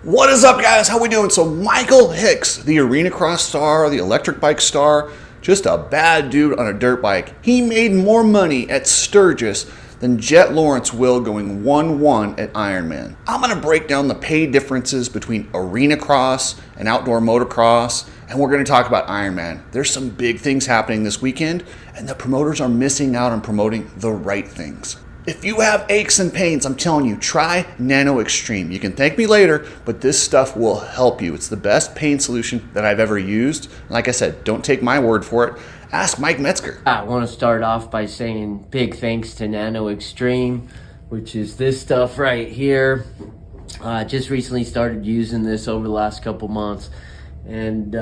What is up, guys? How we doing? So Michael Hicks, the Arenacross star, the electric bike star, just a bad dude on a dirt bike. He made more money at Sturgis than Jett Lawrence will going 1-1 at Ironman. I'm going to break down the pay differences between Arenacross and outdoor motocross, and we're going to talk about Ironman. There's some big things happening this weekend, and the promoters are missing out on promoting the right things. If you have aches and pains, I'm telling you, try Nano-Extreme. You can thank me later, but this stuff will help you. It's the best pain solution that I've ever used. Like I said, don't take my word for it. Ask Mike Metzger. I want to start off by saying big thanks to Nano-Extreme, which is this stuff right here. Just recently started using this over the last couple months, and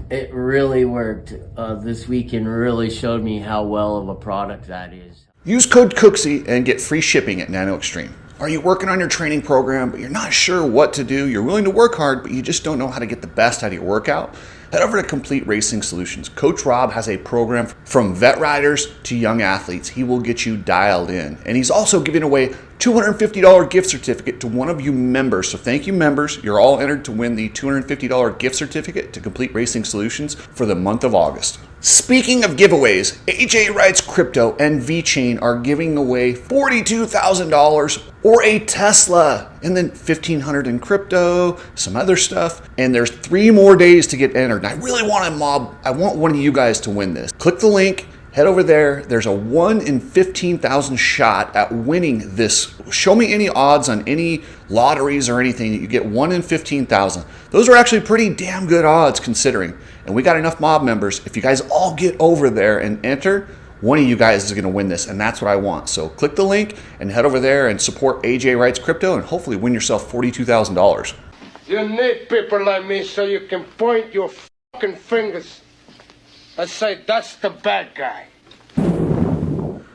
it really worked. This weekend really showed me how well of a product that is. Use code Cooksy and get free shipping at Nano-Extreme. Are you working on your training program, but you're not sure what to do? You're willing to work hard, but you just don't know how to get the best out of your workout? Head over to Complete Racing Solutions. Coach Rob has a program from vet riders to young athletes. He will get you dialed in. And he's also giving away $250 gift certificate to one of you members. So thank you, members. You're all entered to win the $250 gift certificate to Complete Racing Solutions for the month of August. Speaking of giveaways, AJ Wright's Crypto and VeChain are giving away $42,000 or a Tesla, and then $1,500 in crypto, some other stuff, and there's 3 more days to get entered. And I really want I want one of you guys to win this. Click the link, head over there. There's a 1 in 15,000 shot at winning this. Show me any odds on any lotteries or anything that you get 1 in 15,000. Those are actually pretty damn good odds considering. And we got enough mob members. If you guys all get over there and enter, one of you guys is going to win this, and that's what I want. So click the link and head over there and support AJ Wright's Crypto and hopefully win yourself $42,000. You need people like me so you can point your fucking fingers and say, that's the bad guy.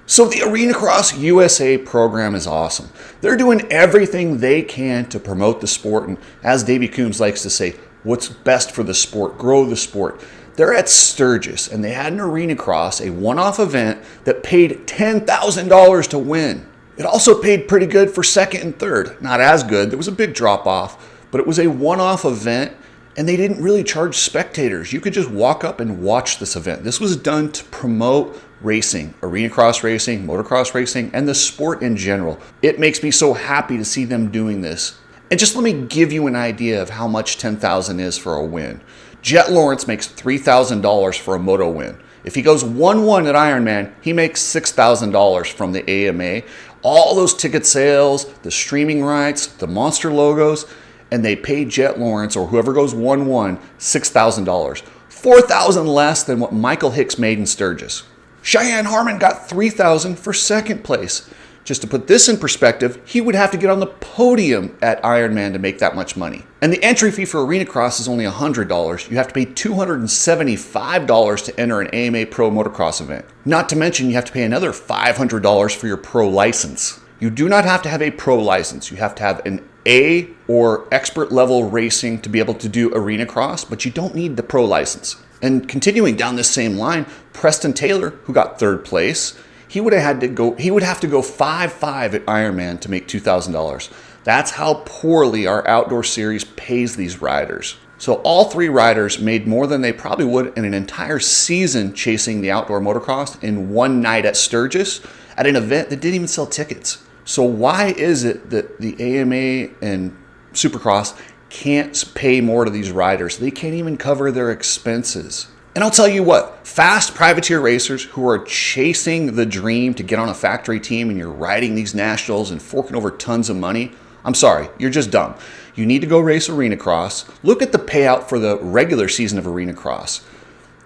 So the Arenacross USA program is awesome. They're doing everything they can to promote the sport, and as Davey Coombs likes to say, what's best for the sport, grow the sport. They're at Sturgis, and they had an Arenacross, a one-off event that paid $10,000 to win. It also paid pretty good for second and third. Not as good, there was a big drop-off, but it was a one-off event, and they didn't really charge spectators. You could just walk up and watch this event. This was done to promote racing, Arenacross racing, motocross racing, and the sport in general. It makes me so happy to see them doing this. And just let me give you an idea of how much $10,000 is for a win. Jett Lawrence makes $3,000 for a moto win. If he goes 1-1 at Ironman, he makes $6,000 from the AMA. All those ticket sales, the streaming rights, the monster logos, and they pay Jett Lawrence or whoever goes 1-1 $6,000. $4,000 less than what Michael Hicks made in Sturgis. Cheyenne Harmon got $3,000 for second place. Just to put this in perspective, he would have to get on the podium at Ironman to make that much money. And the entry fee for Arenacross is only $100. You have to pay $275 to enter an AMA Pro motocross event. Not to mention you have to pay another $500 for your pro license. You do not have to have a pro license. You have to have an A or expert level racing to be able to do Arenacross, but you don't need the pro license. And continuing down this same line, Preston Taylor, who got third place, he would have to go 5-5 at Ironman to make $2,000. That's how poorly our outdoor series pays these riders. So all 3 riders made more than they probably would in an entire season chasing the outdoor motocross in one night at Sturgis at an event that didn't even sell tickets. So why is it that the AMA and Supercross can't pay more to these riders? They can't even cover their expenses. And I'll tell you what, fast privateer racers who are chasing the dream to get on a factory team and you're riding these nationals and forking over tons of money, I'm sorry, you're just dumb. You need to go race Arenacross. Look at the payout for the regular season of Arenacross.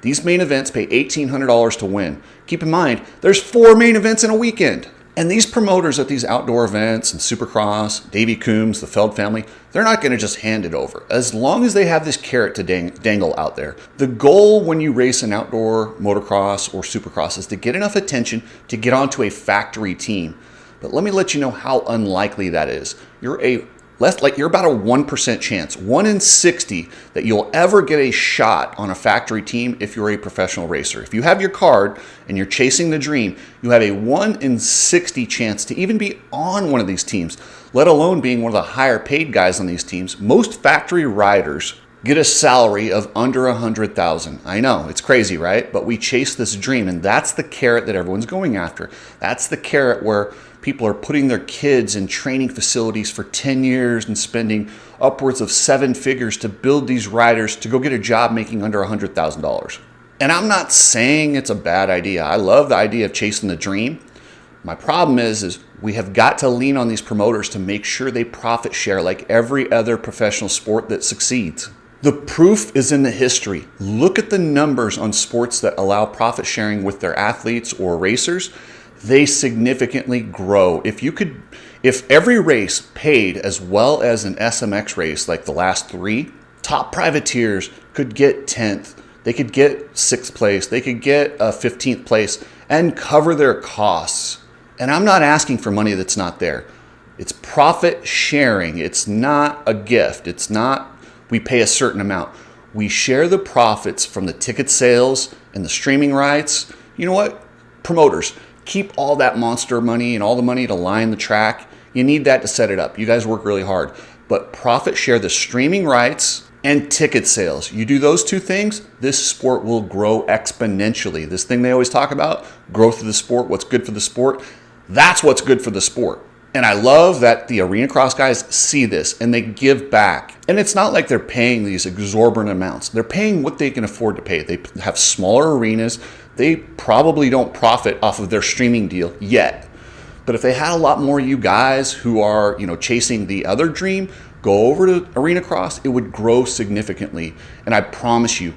These main events pay $1,800 to win. Keep in mind, there's 4 main events in a weekend. And these promoters at these outdoor events and Supercross, Davey Coombs, the Feld family, they're not going to just hand it over. As long as they have this carrot to dangle out there. The goal when you race an outdoor motocross or Supercross is to get enough attention to get onto a factory team. But let me let you know how unlikely that is. You're a you're about a 1% chance, 1 in 60 that you'll ever get a shot on a factory team if you're a professional racer. If you have your card and you're chasing the dream, you have a 1 in 60 chance to even be on one of these teams, let alone being one of the higher paid guys on these teams. Most factory riders get a salary of under $100,000. I know, it's crazy, right? But we chase this dream, and that's the carrot that everyone's going after. That's the carrot where people are putting their kids in training facilities for 10 years and spending upwards of 7 figures to build these riders to go get a job making under $100,000. And I'm not saying it's a bad idea. I love the idea of chasing the dream. My problem is we have got to lean on these promoters to make sure they profit share like every other professional sport that succeeds. The proof is in the history. Look at the numbers on sports that allow profit sharing with their athletes or racers. They significantly grow. If every race paid as well as an SMX race like the last 3, top privateers could get 10th. They could get 6th place. They could get a 15th place and cover their costs. And I'm not asking for money that's not there. It's profit sharing. It's not a gift. It's not we pay a certain amount. We share the profits from the ticket sales and the streaming rights. You know what? Promoters, keep all that monster money and all the money to line the track. You need that to set it up. You guys work really hard. But profit share the streaming rights and ticket sales. You do those 2 things, this sport will grow exponentially. This thing they always talk about, growth of the sport, what's good for the sport, that's what's good for the sport. And I love that the Arenacross guys see this and they give back. And it's not like they're paying these exorbitant amounts. They're paying what they can afford to pay. They have smaller arenas. They probably don't profit off of their streaming deal yet. But if they had a lot more of you guys who are, chasing the other dream, go over to Arenacross, it would grow significantly. And I promise you,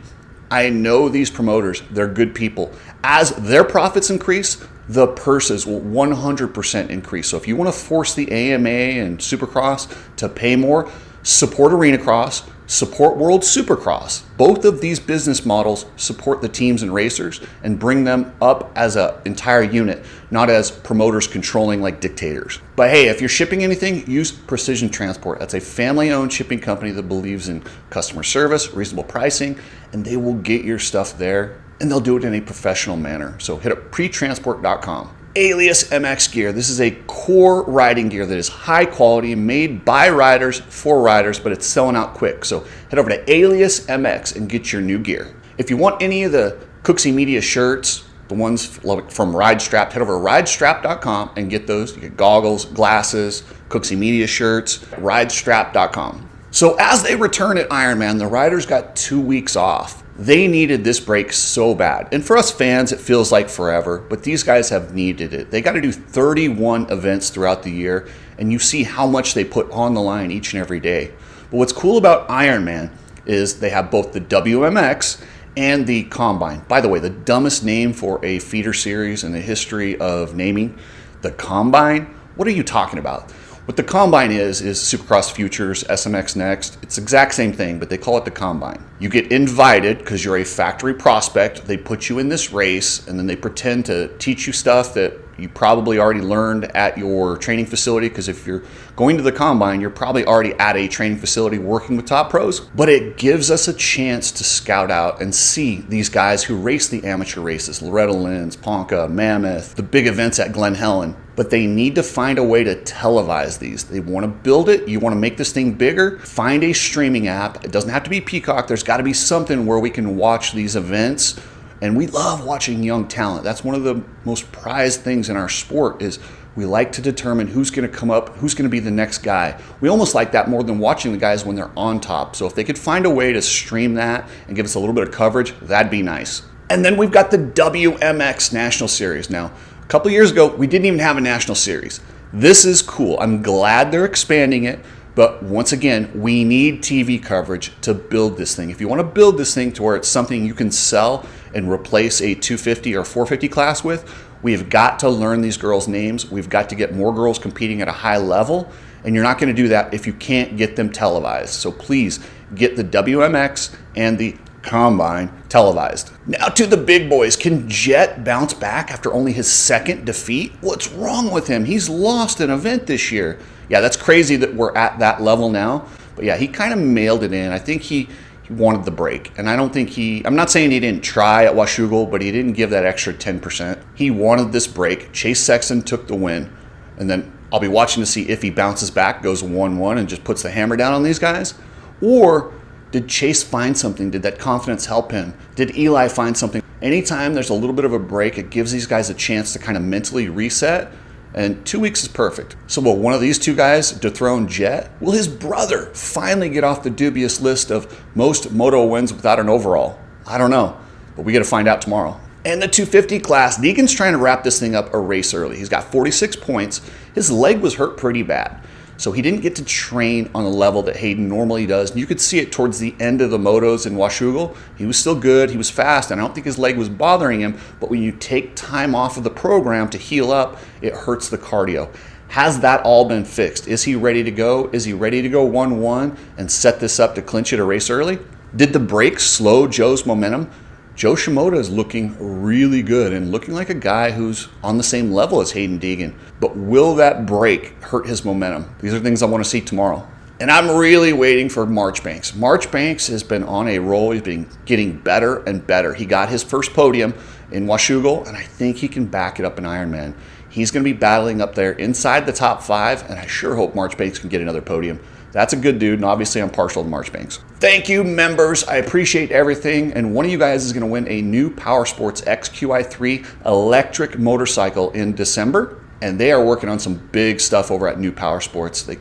I know these promoters, they're good people. As their profits increase, the purses will 100% increase. So if you want to force the AMA and Supercross to pay more, support Arenacross, support World Supercross. Both of these business models support the teams and racers and bring them up as an entire unit, not as promoters controlling like dictators. But hey, if you're shipping anything, use Precision Transport. That's a family-owned shipping company that believes in customer service, reasonable pricing, and they will get your stuff there. And they'll do it in a professional manner. So hit up pretransport.com. Alias MX gear. This is a core riding gear that is high quality, made by riders for riders, but it's selling out quick. So head over to Alias MX and get your new gear. If you want any of the Cooksey Media shirts, the ones from RideStrap, head over to ridestrap.com and get those. You get goggles, glasses, Cooksey Media shirts, ridestrap.com. So as they return at Ironman, the riders got 2 weeks off. They needed this break so bad. And for us fans, it feels like forever, but these guys have needed it. They got to do 31 events throughout the year, and you see how much they put on the line each and every day. But what's cool about Ironman is they have both the WMX and the Combine. By the way, the dumbest name for a feeder series in the history of naming. The Combine? What are you talking about? What the Combine is Supercross Futures, SMX Next. It's the exact same thing, but they call it the Combine. You get invited because you're a factory prospect. They put you in this race, and then they pretend to teach you stuff that you probably already learned at your training facility, because if you're going to the Combine, you're probably already at a training facility working with top pros. But it gives us a chance to scout out and see these guys who race the amateur races, Loretta Lynn's, Ponca, Mammoth, the big events at Glen Helen. But they need to find a way to televise these. They want to build it. You want to make this thing bigger. Find a streaming app. It doesn't have to be Peacock. There's got to be something where we can watch these events. And we love watching young talent. That's one of the most prized things in our sport is we like to determine who's going to come up, who's going to be the next guy. We almost like that more than watching the guys when they're on top. So if they could find a way to stream that and give us a little bit of coverage, that'd be nice. And then we've got the WMX National Series. Now, a couple years ago, we didn't even have a national series. This is cool. I'm glad they're expanding it. But once again, we need TV coverage to build this thing. If you want to build this thing to where it's something you can sell and replace a 250 or 450 class with, we have got to learn these girls' names. We've got to get more girls competing at a high level. And you're not going to do that if you can't get them televised. So please get the WMX and the combine televised. Now to the big boys. Can Jett bounce back after only his second defeat? What's wrong with him? He's lost an event this year. Yeah, that's crazy that we're at that level now. But yeah, he kind of mailed it in. I think he wanted the break. And I don't think I'm not saying he didn't try at Washougal, but he didn't give that extra 10%. He wanted this break. Chase Sexton took the win. And then I'll be watching to see if he bounces back, goes 1-1, and just puts the hammer down on these guys. Or did Chase find something? Did that confidence help him? Did Eli find something? Anytime there's a little bit of a break, it gives these guys a chance to kind of mentally reset. And 2 weeks is perfect. So will one of these two guys dethrone Jett? Will his brother finally get off the dubious list of most moto wins without an overall? I don't know, but we got to find out tomorrow. And the 250 class, Deegan's trying to wrap this thing up a race early. He's got 46 points. His leg was hurt pretty bad, so he didn't get to train on the level that Hayden normally does. And you could see it towards the end of the motos in Washougal. He was still good, he was fast, and I don't think his leg was bothering him, but when you take time off of the program to heal up, it hurts the cardio. Has that all been fixed? Is he ready to go? Is he ready to go 1-1 and set this up to clinch it a race early? Did the break slow Joe's momentum? Joe Shimoda is looking really good and looking like a guy who's on the same level as Hayden Deegan. But will that break hurt his momentum? These are things I want to see tomorrow. And I'm really waiting for Marchbanks. Marchbanks has been on a roll. He's been getting better and better. He got his first podium in Washougal, and I think he can back it up in Ironman. He's going to be battling up there inside the top 5, and I sure hope Marchbanks can get another podium. That's a good dude, and obviously I'm partial to Marchbanks. Thank you, members. I appreciate everything, and one of you guys is going to win a new Power Sports XQi3 electric motorcycle in December, and they are working on some big stuff over at New Power Sports. They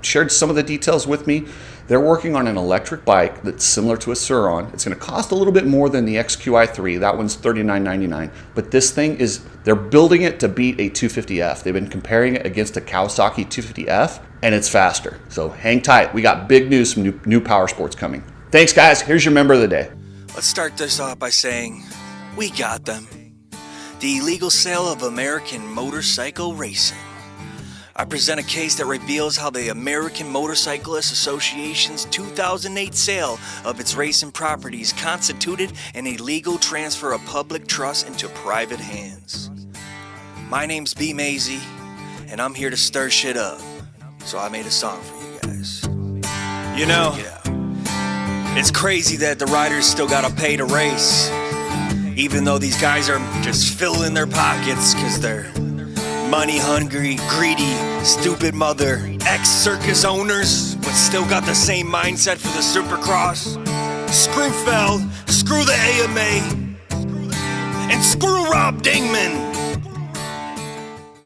shared some of the details with me. They're working on an electric bike that's similar to a Sur-Ron. It's going to cost a little bit more than the XQi3. That one's $39.99. But this thing they're building it to beat a 250F. They've been comparing it against a Kawasaki 250F, and it's faster. So hang tight. We got big news from New Power Sports coming. Thanks, guys. Here's your member of the day. Let's start this off by saying, we got them. The illegal sale of American motorcycle racing. I present a case that reveals how the American Motorcyclist Association's 2008 sale of its racing properties constituted an illegal transfer of public trust into private hands. My name's B Mazy, and I'm here to stir shit up. So I made a song for you guys. You know, it's crazy that the riders still gotta pay to race, even though these guys are just filling their pockets because they're money-hungry, greedy, stupid mother, ex-circus owners, but still got the same mindset for the Supercross. Screw Feld, screw the AMA, and screw Rob Dingman.